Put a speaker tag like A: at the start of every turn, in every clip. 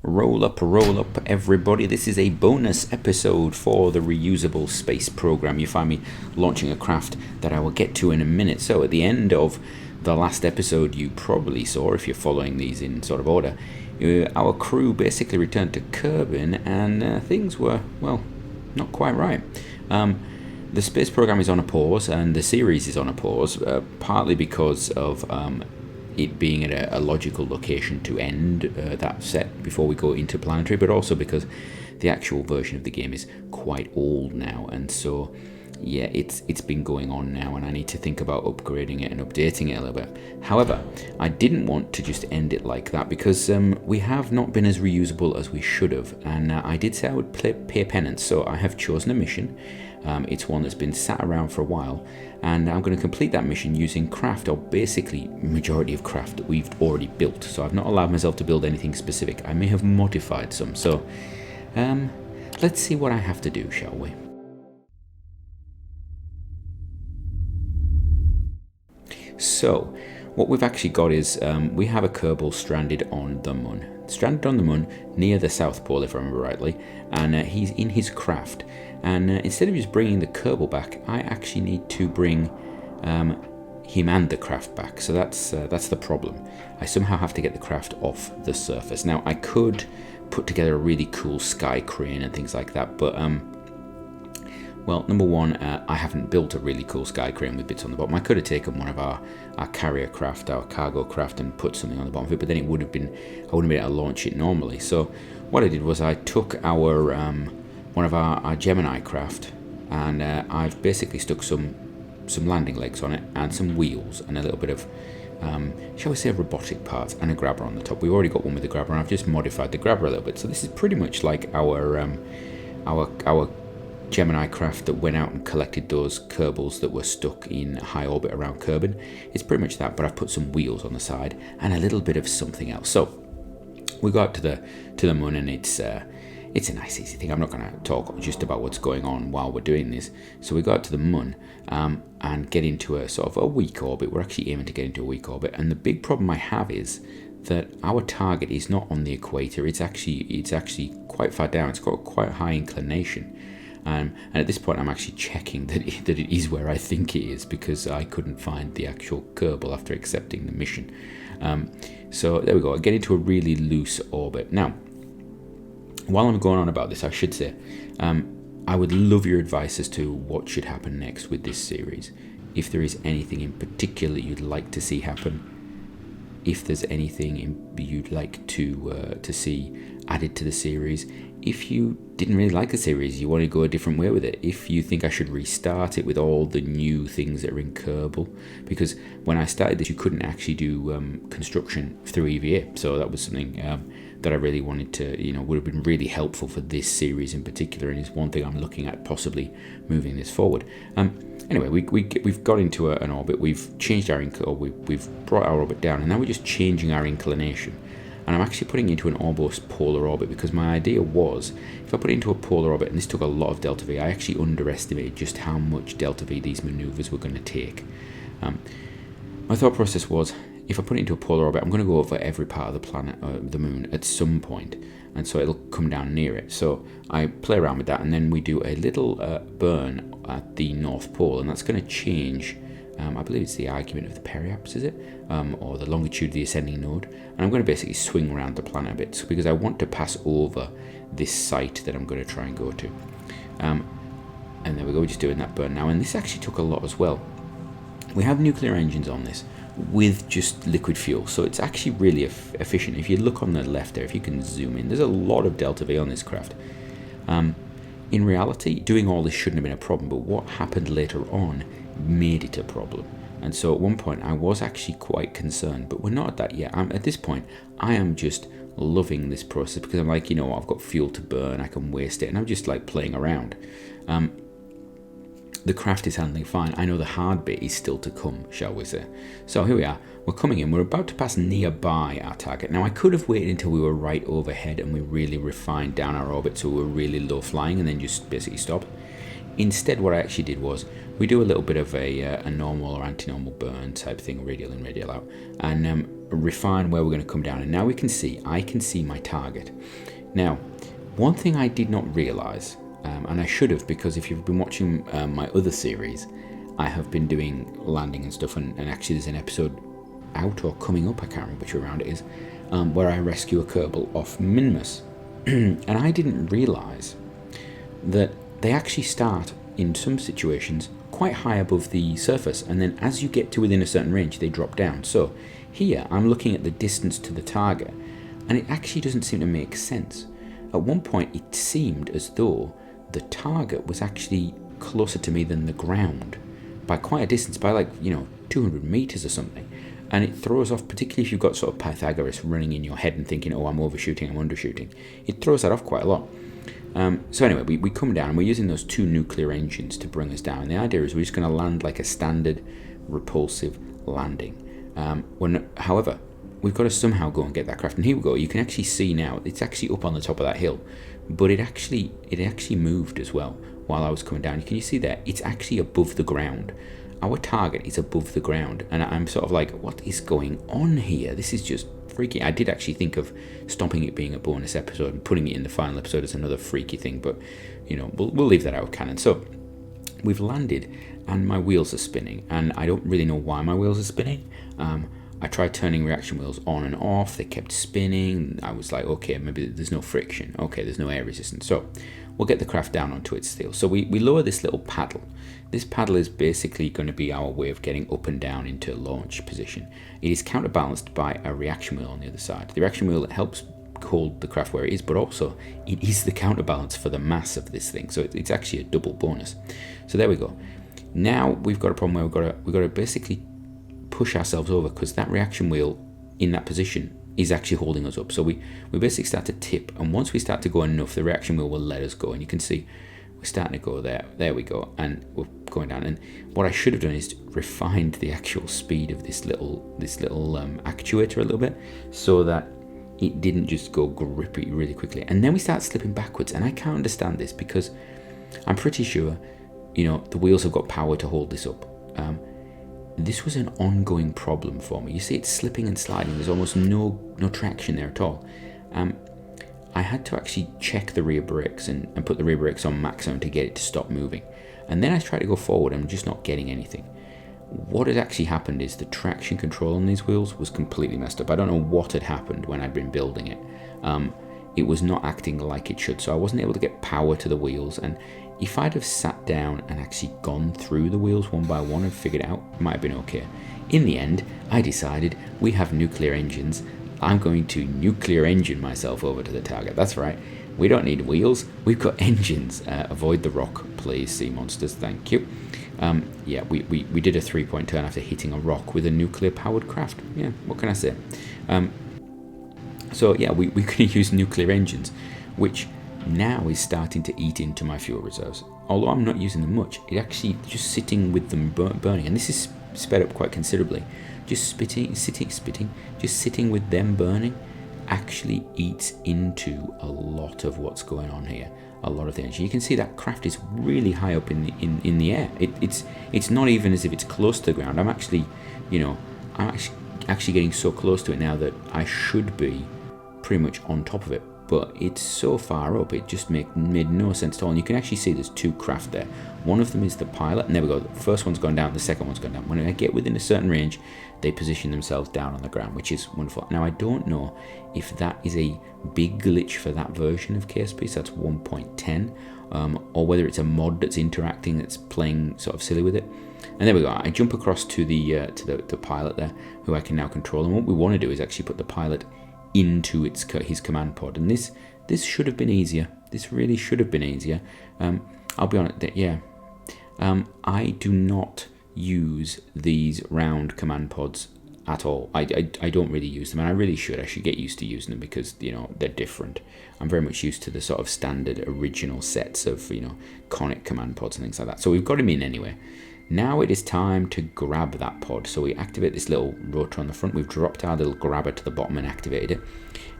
A: Roll up, everybody. This is a bonus episode for the Reusable Space Program. You find me launching a craft that I will get to in a minute. So, at the end of the last episode, you probably saw, if you're following these in sort of order, our crew basically returned to Kerbin, and things were, well, not quite right. The space program is on a pause, and the series is on a pause, partly because of it being at a logical location to end that set before we go into planetary, but also because the actual version of the game is quite old now, and so yeah, it's been going on now, and I need to think about upgrading it and updating it a little bit. However, I didn't want to just end it like that because we have not been as reusable as we should have, and I did say I would pay penance, so I have chosen a mission. It's one that's been sat around for a while, and I'm going to complete that mission using craft, or basically majority of craft that we've already built. So I've not allowed myself to build anything specific. I may have modified some. So let's see what I have to do, shall we? So what we've actually got is we have a Kerbal stranded on the moon. Stranded on the moon near the South Pole, if I remember rightly, and he's in his craft. And instead of just bringing the Kerbal back, I actually need to bring him and the craft back. So that's the problem. I somehow have to get the craft off the surface. Now, I could put together a really cool sky crane and things like that, but well, number one, I haven't built a really cool sky crane with bits on the bottom. I could have taken one of our carrier craft, our cargo craft, and put something on the bottom of it, but then I wouldn't have been able to launch it normally. So what I did was I took our one of our Gemini craft, and I've basically stuck some landing legs on it and some wheels and a little bit of shall we say robotic parts and a grabber on the top. We've already got one with the grabber, and I've just modified the grabber a little bit. So this is pretty much like our Gemini craft that went out and collected those Kerbals that were stuck in high orbit around Kerbin. It's pretty much that, but I've put some wheels on the side and a little bit of something else. So we go out to the moon, and it's a nice easy thing. I'm not going to talk just about what's going on while we're doing this. So we go out to the moon and get into a sort of a weak orbit. We're actually aiming to get into a weak orbit, and the big problem I have is that our target is not on the equator. It's actually quite far down. It's got quite a high inclination. And at this point, I'm actually checking that it is where I think it is, because I couldn't find the actual Kerbal after accepting the mission. So there we go. I get into a really loose orbit. Now, while I'm going on about this, I should say, I would love your advice as to what should happen next with this series. If there is anything in particular you'd like to see happen, if there's anything you'd like to see added to the series, if you didn't really like the series, you want to go a different way with it, if you think I should restart it with all the new things that are in Kerbal, because when I started this, you couldn't actually do construction through EVA, so that was something that I really wanted to, would have been really helpful for this series in particular, and is one thing I'm looking at possibly moving this forward. Anyway, we've got into an orbit, we've changed our we've brought our orbit down, and now we're just changing our inclination. And I'm actually putting it into an almost polar orbit, because my idea was, if I put it into a polar orbit, and this took a lot of delta V, I actually underestimated just how much delta V these maneuvers were going to take. My thought process was, if I put it into a polar orbit, I'm going to go over every part of the planet, the moon, at some point, and so it'll come down near it. So I play around with that, and then we do a little burn at the North Pole, and that's going to change. I believe it's the argument of the periaps, is it? Or the longitude of the ascending node. And I'm going to basically swing around the planet a bit, because I want to pass over this site that I'm going to try and go to. And there we go, we're just doing that burn now. And this actually took a lot as well. We have nuclear engines on this with just liquid fuel, so it's actually really efficient. If you look on the left there, if you can zoom in, there's a lot of delta V on this craft. In reality, doing all this shouldn't have been a problem, but what happened later on made it a problem. And so at one point I was actually quite concerned, but we're not at that yet. At this point, I am just loving this process, because I'm like, I've got fuel to burn, I can waste it, and I'm just like playing around. The craft is handling fine. I know the hard bit is still to come, shall we say. So here we are, we're coming in, we're about to pass nearby our target. Now, I could have waited until we were right overhead and we really refined down our orbit so we were really low flying, and then just basically stopped. Instead, what I actually did was, we do a little bit of a normal or anti-normal burn type thing, radial in, radial out, and refine where we're going to come down. And now I can see my target. Now, one thing I did not realize, and I should have, because if you've been watching my other series, I have been doing landing and stuff, and actually there's an episode out or coming up, I can't remember which round it is, where I rescue a Kerbal off Minmus. And I didn't realize that they actually start, in some situations, quite high above the surface, and then as you get to within a certain range, they drop down. So here, I'm looking at the distance to the target, and it actually doesn't seem to make sense. At one point, it seemed as though the target was actually closer to me than the ground by quite a distance, by 200 meters or something. And it throws off, particularly if you've got sort of Pythagoras running in your head and thinking, oh, I'm overshooting, I'm undershooting. It throws that off quite a lot. So anyway, we come down, and we're using those 2 nuclear engines to bring us down. And the idea is we're just going to land like a standard repulsive landing. However, we've got to somehow go and get that craft. And here we go. You can actually see now, it's actually up on the top of that hill. But it actually moved as well while I was coming down. Can you see there? It's actually above the ground. Our target is above the ground, and I'm sort of like, what is going on here? This is just freaky. I did actually think of stopping it being a bonus episode and putting it in the final episode as another freaky thing, but we'll leave that out of canon. So we've landed, and my wheels are spinning, and I don't really know why my wheels are spinning. I tried turning reaction wheels on and off. They kept spinning. I was like, okay, maybe there's no friction. Okay, there's no air resistance. So we'll get the craft down onto its steel. So we lower this little paddle. This paddle is basically going to be our way of getting up and down into launch position. It is counterbalanced by a reaction wheel on the other side. The reaction wheel helps hold the craft where it is, but also it is the counterbalance for the mass of this thing. So it's actually a double bonus. So there we go. Now we've got a problem where we've got to basically push ourselves over, because that reaction wheel in that position is actually holding us up. So we basically start to tip, and once we start to go enough, the reaction wheel will let us go, and you can see we're starting to go there. There we go, and we're going down. And what I should have done is refined the actual speed of this little actuator a little bit, so that it didn't just go grippy really quickly. And then we start slipping backwards, and I can't understand this, because I'm pretty sure the wheels have got power to hold this up. This was an ongoing problem for me. You see, it's slipping and sliding. There's almost no traction there at all. I had to actually check the rear brakes and put the rear brakes on maximum to get it to stop moving. And then I tried to go forward, and I'm just not getting anything. What had actually happened is the traction control on these wheels was completely messed up. I don't know what had happened when I'd been building it. It was not acting like it should, so I wasn't able to get power to the wheels. And if I'd have sat down and actually gone through the wheels one by one and figured it out, it might have been okay. In the end, I decided we have nuclear engines. I'm going to nuclear engine myself over to the target. That's right. We don't need wheels. We've got engines. Avoid the rock, please, sea monsters. Thank you. Yeah, we did a 3-point turn after hitting a rock with a nuclear-powered craft. Yeah, what can I say? So yeah, we're going to use nuclear engines, which now is starting to eat into my fuel reserves. Although I'm not using them much, it actually just sitting with them burning, and this is sped up quite considerably. Just sitting with them burning actually eats into a lot of what's going on here. A lot of the energy. You can see that craft is really high up in the air. It's not even as if it's close to the ground. I'm actually getting so close to it now that I should be pretty much on top of it. But it's so far up, it just made no sense at all. And you can actually see there's 2 craft there. One of them is the pilot, and there we go. The first one's gone down, the second one's gone down. When I get within a certain range, they position themselves down on the ground, which is wonderful. Now, I don't know if that is a big glitch for that version of KSP, so that's 1.10, or whether it's a mod that's interacting, that's playing sort of silly with it. And there we go. I jump across to the pilot there, who I can now control. And what we want to do is actually put the pilot into his command pod, and this should have been easier. This really should have been easier. I'll be honest, I do not use these round command pods at all. I don't really use them, and I really should. I should get used to using them, because they're different. I'm very much used to the sort of standard original sets of conic command pods and things like that. So we've got him in anyway. Now it is time to grab that pod. So we activate this little rotor on the front. We've dropped our little grabber to the bottom and activated it.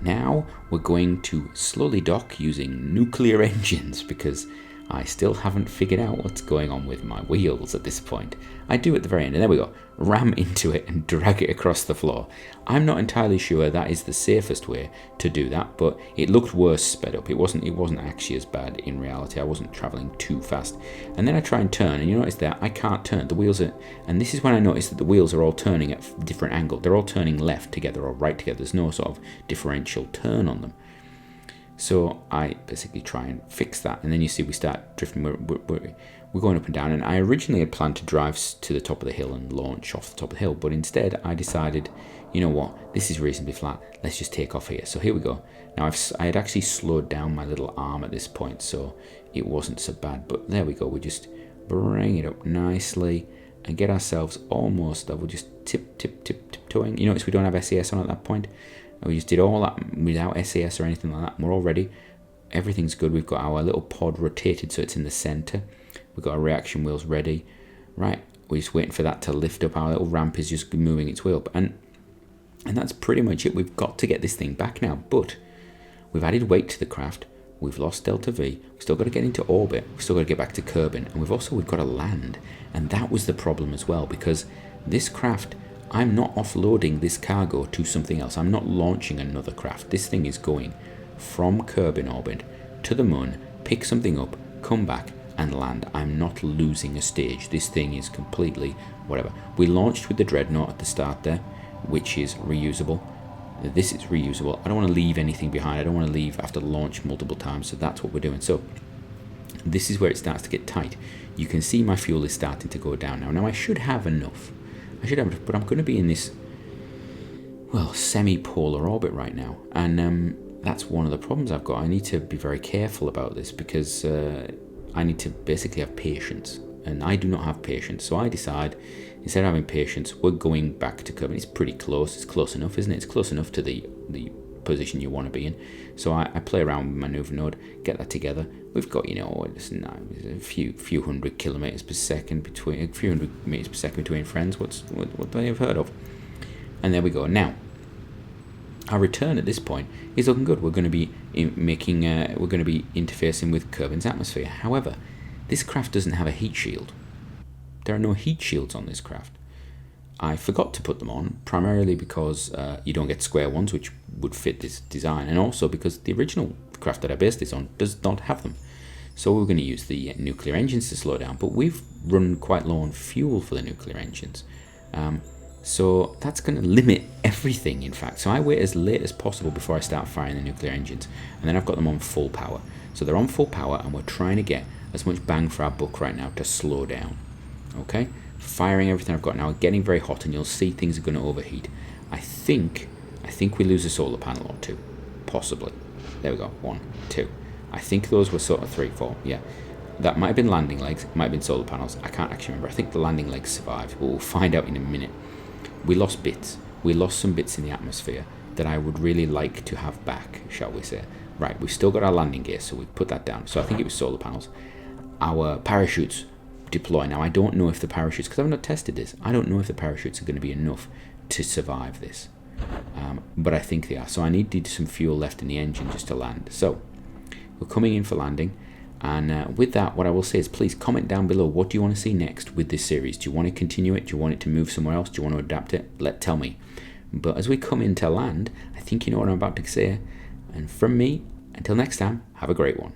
A: Now we're going to slowly dock using nuclear engines, because I still haven't figured out what's going on with my wheels at this point. I do at the very end, and there we go. Ram into it and drag it across the floor. I'm not entirely sure that is the safest way to do that, but it looked worse sped up. It wasn't actually as bad in reality. I wasn't traveling too fast. And then I try and turn, and you notice that I can't turn. The wheels are, and this is when I noticed that the wheels are all turning at different angles. They're all turning left together or right together. There's no sort of differential turn on them. So I basically try and fix that, and then you see we start drifting. We're going up and down, and I originally had planned to drive to the top of the hill and launch off the top of the hill, but instead I decided, you know what, this is reasonably flat, let's just take off here. So here we go. Now I had actually slowed down my little arm at this point, so it wasn't so bad, but there we go. We just bring it up nicely and get ourselves almost level, just tiptoeing. You notice we don't have SAS on at that point. We just did all that without SAS or anything like that. We're all ready. Everything's good. We've got our little pod rotated so it's in the center. We've got our reaction wheels ready. Right, we're just waiting for that to lift up. Our little ramp is just moving its way up. And that's pretty much it. We've got to get this thing back now. But we've added weight to the craft. We've lost delta V. We've still got to get into orbit. We've still got to get back to Kerbin. And we've got to land. And that was the problem as well, because this craft, I'm not offloading this cargo to something else. I'm not launching another craft. This thing is going from Kerbin orbit to the moon, pick something up, come back and land. I'm not losing a stage. This thing is completely whatever. We launched with the Dreadnought at the start there, which is reusable. This is reusable. I don't want to leave anything behind. I don't want to leave after launch multiple times. So that's what we're doing. So this is where it starts to get tight. You can see my fuel is starting to go down now. Now I should have enough. But I'm going to be in this, well, semi-polar orbit right now, and that's one of the problems I've got. I need to be very careful about this because I need to basically have patience, and I do not have patience. So I decide, instead of having patience, we're going back to Kerbin. It's pretty close. It's close enough, isn't it? It's close enough to the position you want to be in. So I play around with maneuver node, get that together. We've got, a few hundred kilometers per second between, a few hundred meters per second between friends. What they have heard of. And there we go. Now, our return at this point is looking good. We're going to be interfacing with Kerbin's atmosphere. However, this craft doesn't have a heat shield. There are no heat shields on this craft. I forgot to put them on, primarily because you don't get square ones, which would fit this design, and also because the original craft that I based this on does not have them. So we're going to use the nuclear engines to slow down, but we've run quite low on fuel for the nuclear engines. So that's going to limit everything, in fact. So I wait as late as possible before I start firing the nuclear engines, and then I've got them on full power. So they're on full power, and we're trying to get as much bang for our buck right now to slow down. Okay? Firing everything I've got now, getting very hot, and you'll see things are going to overheat. I think we lose a solar panel or two, possibly. There we go, 1, 2. I think those were sort of 3, 4. Yeah, that might have been landing legs, might have been solar panels. I can't actually remember. I think the landing legs survived. We'll find out in a minute. We lost bits. We lost some bits in the atmosphere that I would really like to have back, shall we say. Right, we've still got our landing gear, so we've put that down. So I think it was solar panels. Our parachutes deploy. Now, I don't know if the parachutes, because I've not tested this, I don't know if the parachutes are going to be enough to survive this. But I think they are. So I need some fuel left in the engine just to land. So we're coming in for landing. And with that, what I will say is please comment down below. What do you want to see next with this series? Do you want to continue it? Do you want it to move somewhere else? Do you want to adapt it? Tell me. But as we come into land, I think you know what I'm about to say. And from me, until next time, have a great one.